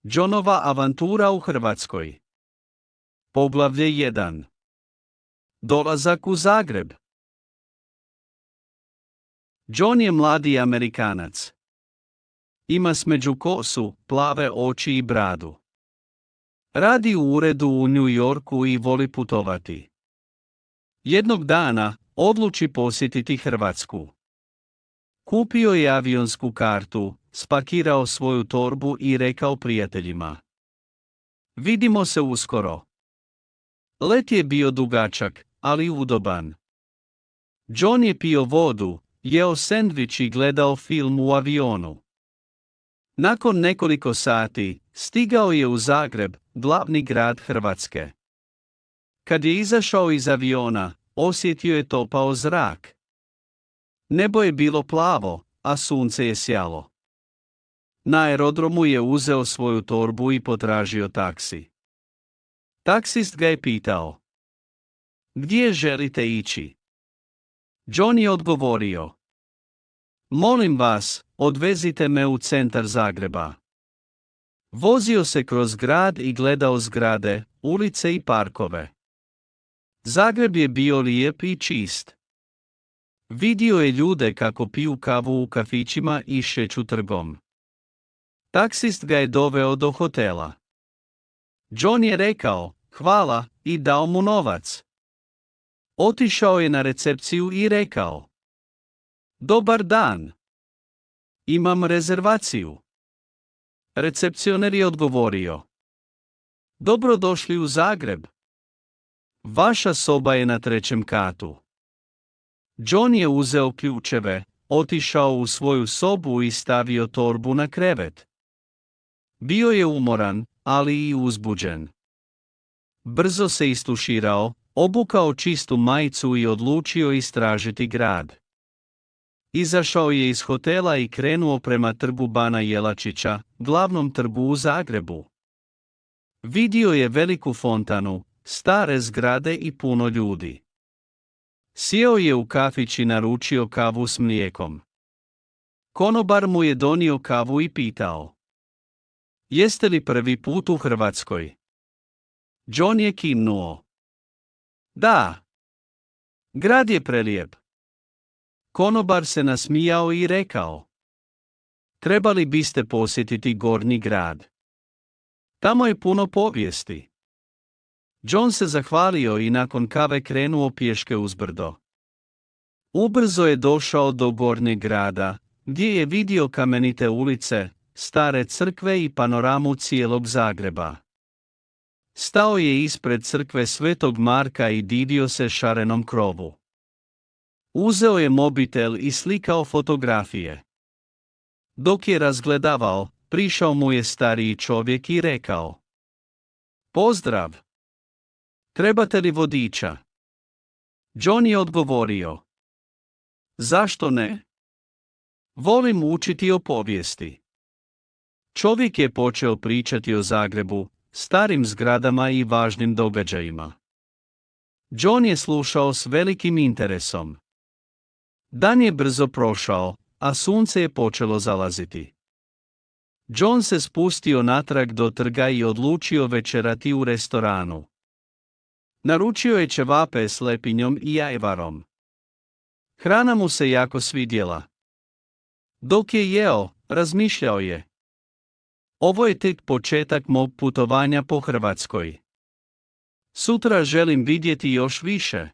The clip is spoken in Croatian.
Johnova avantura u Hrvatskoj. Poglavlje 1. Dolazak u Zagreb. John je mladi Amerikanac. Ima smeđu kosu, plave oči i bradu. Radi u uredu u New Yorku i voli putovati. Jednog dana odluči posjetiti Hrvatsku. Kupio je avionsku kartu, spakirao svoju torbu i rekao prijateljima: vidimo se uskoro. Let je bio dugačak, ali udoban. John je pio vodu, jeo sendvič i gledao film u avionu. Nakon nekoliko sati, stigao je u Zagreb, glavni grad Hrvatske. Kad je izašao iz aviona, osjetio je topao zrak. Nebo je bilo plavo, a sunce je sjalo. Na aerodromu je uzeo svoju torbu i potražio taksi. Taksist ga je pitao: gdje želite ići? John je odgovorio: molim vas, odvezite me u centar Zagreba. Vozio se kroz grad i gledao zgrade, ulice i parkove. Zagreb je bio lijep i čist. Vidio je ljude kako piju kavu u kafićima i šeću trgom. Taksist ga je doveo do hotela. John je rekao hvala i dao mu novac. Otišao je na recepciju i rekao: dobar dan. Imam rezervaciju. Recepcioner je odgovorio: dobrodošli u Zagreb. Vaša soba je na 3. katu. John je uzeo ključeve, otišao u svoju sobu i stavio torbu na krevet. Bio je umoran, ali i uzbuđen. Brzo se istuširao, obukao čistu majicu i odlučio istražiti grad. Izašao je iz hotela i krenuo prema trgu Bana Jelačića, glavnom trgu u Zagrebu. Vidio je veliku fontanu, stare zgrade i puno ljudi. Sjeo je u kafić i naručio kavu s mlijekom. Konobar mu je donio kavu i pitao: jeste li prvi put u Hrvatskoj? John je kimnuo. Da. Grad je prelijep. Konobar se nasmijao i rekao: trebali biste posjetiti Gornji grad. Tamo je puno povijesti. John se zahvalio i nakon kave krenuo pješke uzbrdo. Ubrzo je došao do Gornjeg grada, gdje je vidio kamenite ulice, stare crkve i panoramu cijelog Zagreba. Stao je ispred crkve Svetog Marka i divio se šarenom krovu. Uzeo je mobitel i slikao fotografije. Dok je razgledavao, prišao mu je stariji čovjek i rekao: pozdrav! Trebate li vodiča? John je odgovorio: zašto ne? Volim učiti o povijesti. Čovjek je počeo pričati o Zagrebu, starim zgradama i važnim događajima. John je slušao s velikim interesom. Dan je brzo prošao, a sunce je počelo zalaziti. John se spustio natrag do trga i odlučio večerati u restoranu. Naručio je ćevape s lepinjom i ajvarom. Hrana mu se jako svidjela. Dok je jeo, razmišljao je: ovo je tek početak mog putovanja po Hrvatskoj. Sutra želim vidjeti još više.